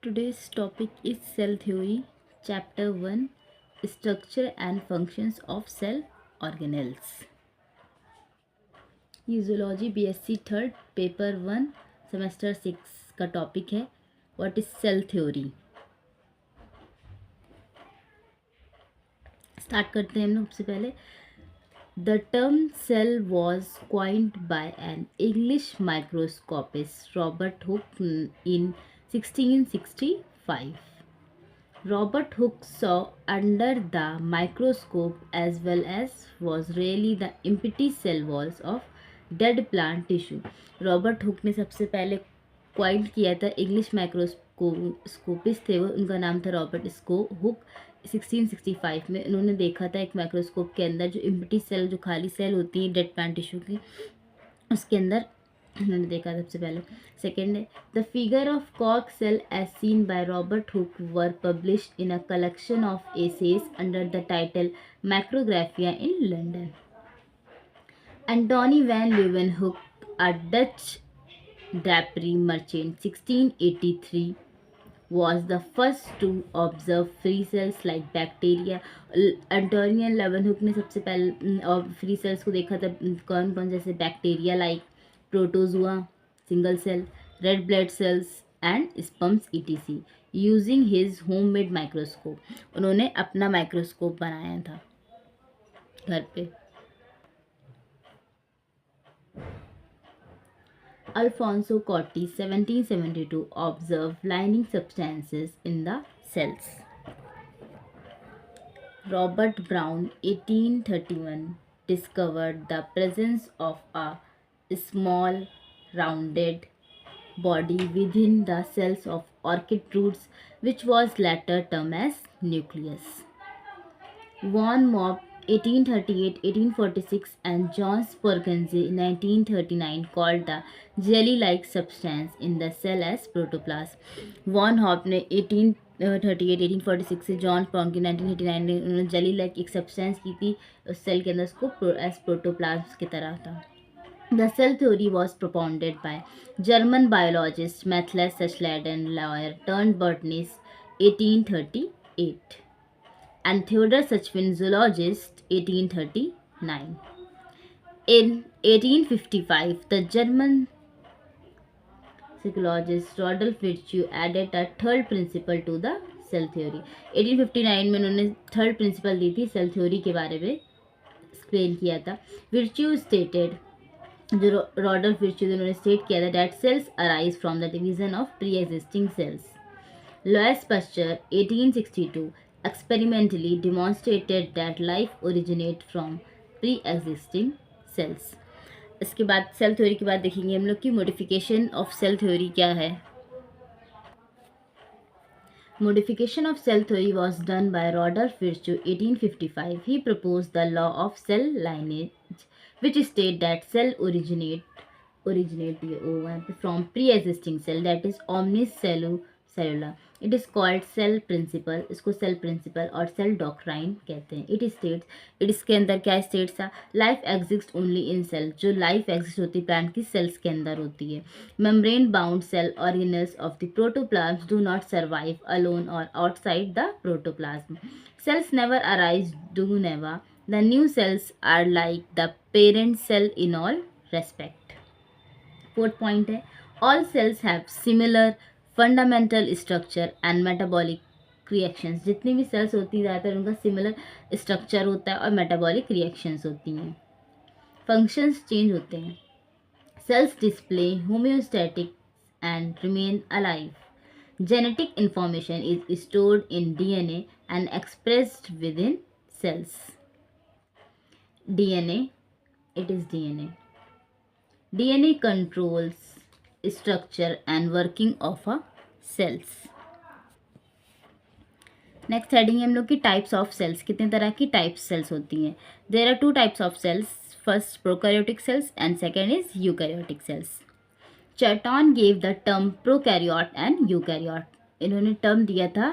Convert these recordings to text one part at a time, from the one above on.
Today's topic is cell theory, chapter 1, structure and functions of cell organelles. ये zoology BSc third paper 1 semester 6 का topic है what is cell theory. Start करते हैं हम लोग। सबसे पहले the term cell was coined by an English microscopist Robert Hooke in 1665. Robert Hooke saw under the microscope as well as was really the empty cell walls of dead plant tissue. Robert Hooke ने सबसे पहले coined किया था, English microscopist थे वो, उनका नाम था रॉबर्ट हुक। 1665 में उन्होंने देखा था एक माइक्रोस्कोप के अंदर जो एम्प्टी सेल, जो खाली सेल होती है डेड प्लांट टिश्यू की, उसके अंदर उन्होंने देखा सबसे पहले। सेकेंड है the figure of cork cell as seen by Robert Hooke were published in a collection of essays under the title Micrographia in London. Antony van Leeuwenhoek, a Dutch drapery merchant, 1683, was the first to observe free cells like bacteria. एंटोनियन लेवनहुक ने सबसे पहले free sales को देखा था, कौन कौन जैसे bacteria like protozoa, single cell, red blood cells and sperms etc. Using his homemade microscope. उन्होंने अपना माइक्रोस्कोप बनाया था घर पे. Alfonso Corti, 1772, observed lining substances in the cells. Robert Brown, 1831, discovered the presence of a small rounded body within the cells of orchid roots, which was later termed as nucleus. Von Mopp, 1838-1846, and John Spurgeon, 1939, called the jelly-like substance in the cell as protoplasm. Von Hopp ने 1838-1846 से John स्पॉर्गन 1939 ने उन्होंने jelly like एक substance की थी उस cell के अंदर, उसको एज प्रोटोप्लाज्म की तरह था. The cell theory was propounded by German biologist Matthias Schleiden, lawyer turned botanist, 1838. and Theodor Sachwin, zoologist, 1839. In 1855, the German psychologist Rodolph Virchow added a third principle to the cell theory. 1859 में उन्होंने third principal दी थी cell theory के बारे में, explain किया था. Virchow stated, जो रॉडल्फ विर्च्यू उन्होंने स्टेट किया था, that cells arise from the division of pre existing cells. Louis Pasteur, 1862, experimentally demonstrated that life originate from pre-existing cells. इसके बाद सेल थ्योरी के बाद देखेंगे हम लोग कि मोडिफिकेशन ऑफ सेल थ्योरी क्या है. Modification of cell theory was done by Rodolph Virchow, 1855. He proposed the law of cell lineage, which state that cell originate from pre-existing cell, that is omnis cellular. It is called cell principle. इसको cell principle और cell doctrine कहते हैं. It states, इसके अंदर क्या states था, life exists only in cell. जो life exist होती है plant की cells के अंदर होती है. Membrane bound cell organelles of the protoplasm do not survive alone or outside the protoplasm. Cells never arise, do never. The new cells are like the parent cell in all respect. Fourth point है, all cells have similar fundamental structure and metabolic reactions. जितनी भी sales होती है ज़्यादातर उनका similar structure होता है और मेटाबॉलिक रिएक्शंस होती हैं. फंक्शंस चेंज होते हैं. Cells display homeostatic and remain alive. Genetic information is stored in DNA and expressed within cells. DNA, it is DNA controls structure and working of a cells. Next heading है हम लोग की types of sales. कितने तरह की types cells होती हैं. There are two types of cells. First prokaryotic cells and second is eukaryotic cells. Chatton gave the term prokaryote and eukaryote. इन्होंने टर्म दिया था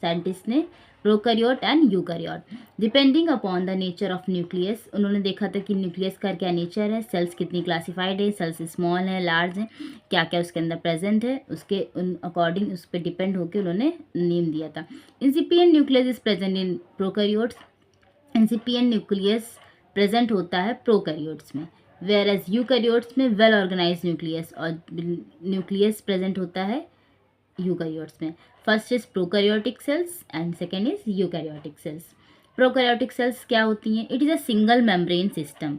साइंटिस्ट ने prokaryote and eukaryote. Depending upon the nature of nucleus, उन्होंने देखा था कि nucleus का क्या नेचर है, सेल्स कितनी क्लासिफाइड है, सेल्स स्मॉल है, लार्ज है, क्या क्या उसके अंदर प्रेजेंट है, उसके उन अकॉर्डिंग उस पर डिपेंड होकर उन्होंने नेम दिया था। Incipient nucleus is present in prokaryotes. Incipient nucleus present होता है प्रोकैरियोट्स में, वेयर एज यूकैरियोट्स में वेल ऑर्गेनाइज न्यूक्लियस और न्यूक्लियस प्रेजेंट होता है यूकैरियोट्स में। First is prokaryotic cells and second is eukaryotic cells. Prokaryotic cells क्या होती हैं? It is a single membrane system.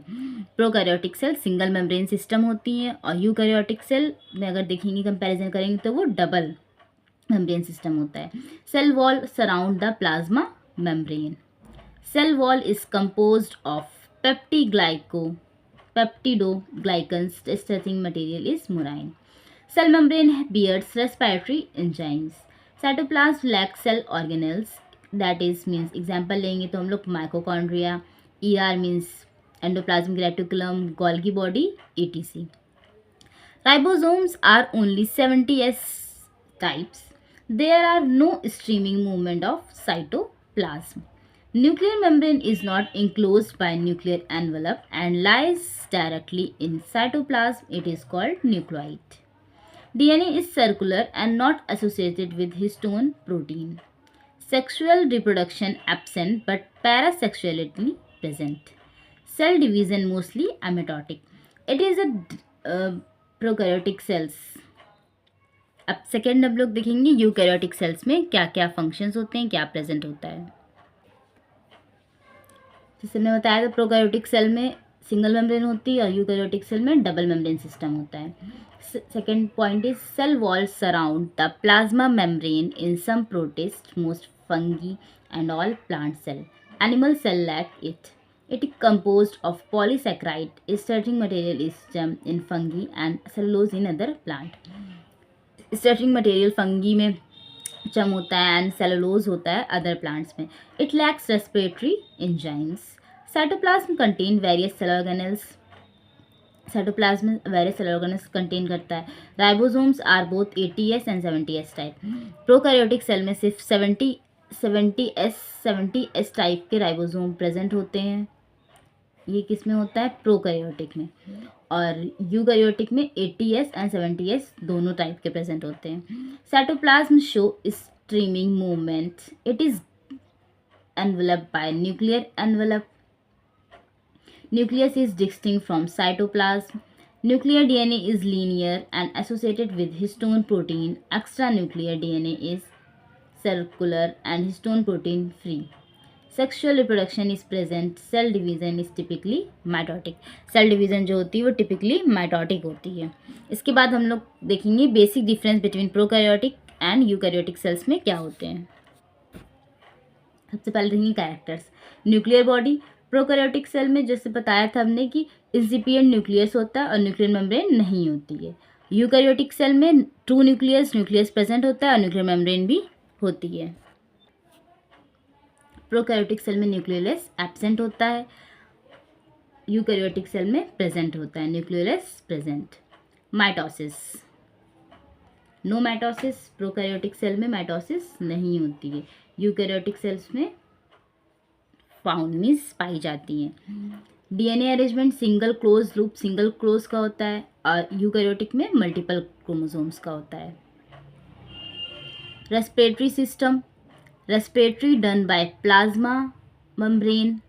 Prokaryotic cell single membrane system होती हैं और यूकैरियोटिक सेल में अगर देखेंगे कंपैरिजन करेंगे तो वो डबल मेम्ब्रेन सिस्टम होता है। Cell wall surround the plasma membrane. Cell wall is composed of peptidoglycans. Stretching material is murine. Cell membrane bears respiratory enzymes. Cytoplasm lacks cell organelles. That is means example लेंगे तो हम लोग mitochondria, ER means endoplasmic reticulum, Golgi body, etc. Ribosomes are only 70S types. There are no streaming movement of cytoplasm. Nuclear membrane is not enclosed by nuclear envelope and lies directly in cytoplasm. It is called nucleoid. DNA is circular and not associated with histone protein. Sexual reproduction absent but parasexuality present. Cell division mostly amitotic. It is a prokaryotic cells. अब second हम लोग देखेंगे eukaryotic cells में क्या क्या functions होते हैं, क्या प्रेजेंट होता है। जैसे मैंने बताया था प्रोकैरियोटिक सेल में सिंगल मेम्ब्रेन होती है और यूकैरियोटिक सेल में डबल मेम्ब्रेन सिस्टम होता है। Second point is cell wall surround the plasma membrane in some protist, most fungi and all plant cell. Animal cell lack it. It is composed of polysaccharide. Starting material is germ in fungi and cellulose in other plant. Starting material fungi में चम होता है and cellulose होता है other plants में। It lacks respiratory enzymes. Cytoplasm contain various cell organelles. Cytoplasm various cell organelles contain करता है। Ribosomes are both 80S and 70S type. Prokaryotic cell में सिर्फ 70S टाइप के राइबोसोम प्रेजेंट होते हैं। ये किस में होता है? प्रोकैरियोटिक में। और यूकैरियोटिक में 80S एंड 70S दोनों टाइप के प्रेजेंट होते हैं। Cytoplasm show streaming movement. It is enveloped bye nuclear envelope. Nucleus is distinct from cytoplasm. Nuclear DNA is linear and associated with histone protein. Extranuclear DNA is circular and histone protein free. Sexual reproduction is present. Cell division is typically mitotic. Cell division जो होती है वो typically mitotic होती है। इसके बाद हम लोग देखेंगे basic difference between prokaryotic and eukaryotic cells में क्या होते हैं। सबसे पहले देखेंगे characters. Nuclear body. Prokaryotic cell में जैसे बताया था हमने कि इंसिपिएंट न्यूक्लियस होता है और न्यूक्लियर मेम्ब्रेन नहीं होती है। यूकैरियोटिक सेल में ट्रू न्यूक्लियस प्रेजेंट होता है और न्यूक्लियर मेम्ब्रेन भी होती है। प्रोकैरियोटिक सेल में न्यूक्लियोलस एब्सेंट होता है, यूकैरियोटिक सेल में प्रेजेंट होता है nucleolus present. Mitosis, no mitosis. Prokaryotic cell में माइटोसिस नहीं होती है, यूकैरियोटिक सेल्स में फाउंड मीन्स पाई जाती हैं। DNA arrangement single close loop single close का होता है और यूकैरियोटिक में मल्टीपल क्रोमोसोम्स का होता है। Respiratory system, respiratory done by plasma membrane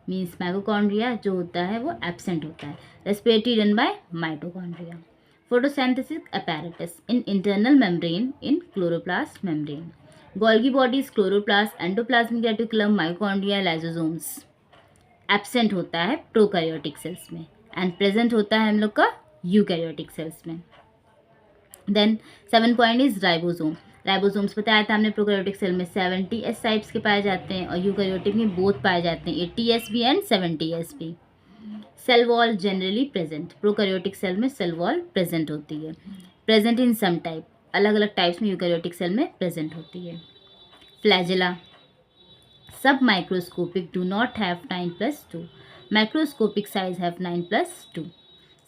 means mitochondria जो होता है वो एब्सेंट होता है। Respiratory done by mitochondria. Photosynthesis apparatus in internal membrane in chloroplast membrane. Golgi bodies, chloroplast, endoplasmic reticulum, mitochondria, lysosomes. Absent होता है प्रोकैरियोटिक सेल्स में and present होता है हम लोग का यूकैरियोटिक सेल्स में। Then 7 point is ribosome. Ribosomes बताया था हमने प्रोकैरियोटिक सेल में 70S टाइप्स के पाए जाते हैं और यूकैरियोटिक में बोथ पाए जाते हैं 80S भी एंड 70S भी। Cell wall generally present. Prokaryotic cell में सेल वॉल प्रेजेंट होती है। प्रेजेंट इन सम टाइप, अलग अलग टाइप्स में यूकैरियोटिक सेल में प्रेजेंट होती है। फ्लैजेला, सब microscopic, do not have 9+2। Macroscopic size have 9+2।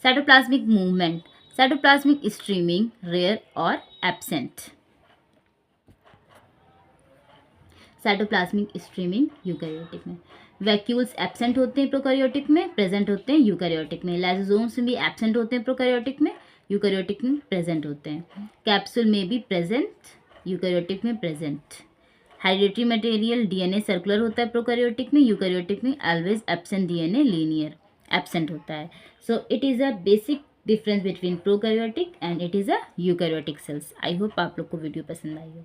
Cytoplasmic movement, cytoplasmic streaming rare और एब्सेंट। साइटोप्लाज्मिक स्ट्रीमिंग यूकैरियोटिक में। वैक्यूल्स एब्सेंट होते हैं प्रोकैरियोटिक में, प्रेजेंट होते हैं यूकैरियोटिक में। लाइसोसोम्स भी एब्सेंट होते हैं प्रोकैरियोटिक में, यूकैरियोटिक में प्रेजेंट होते हैं। कैप्सूल में भी प्रेजेंट, यूकैरियोटिक में present. Hereditary material DNA circular होता है प्रोकैरियोटिक में, यूकैरियोटिक में always absent DNA linear absent होता है। So it is a basic difference between prokaryotic and it is a eukaryotic cells. I hope आप लोग को वीडियो पसंद आई हो।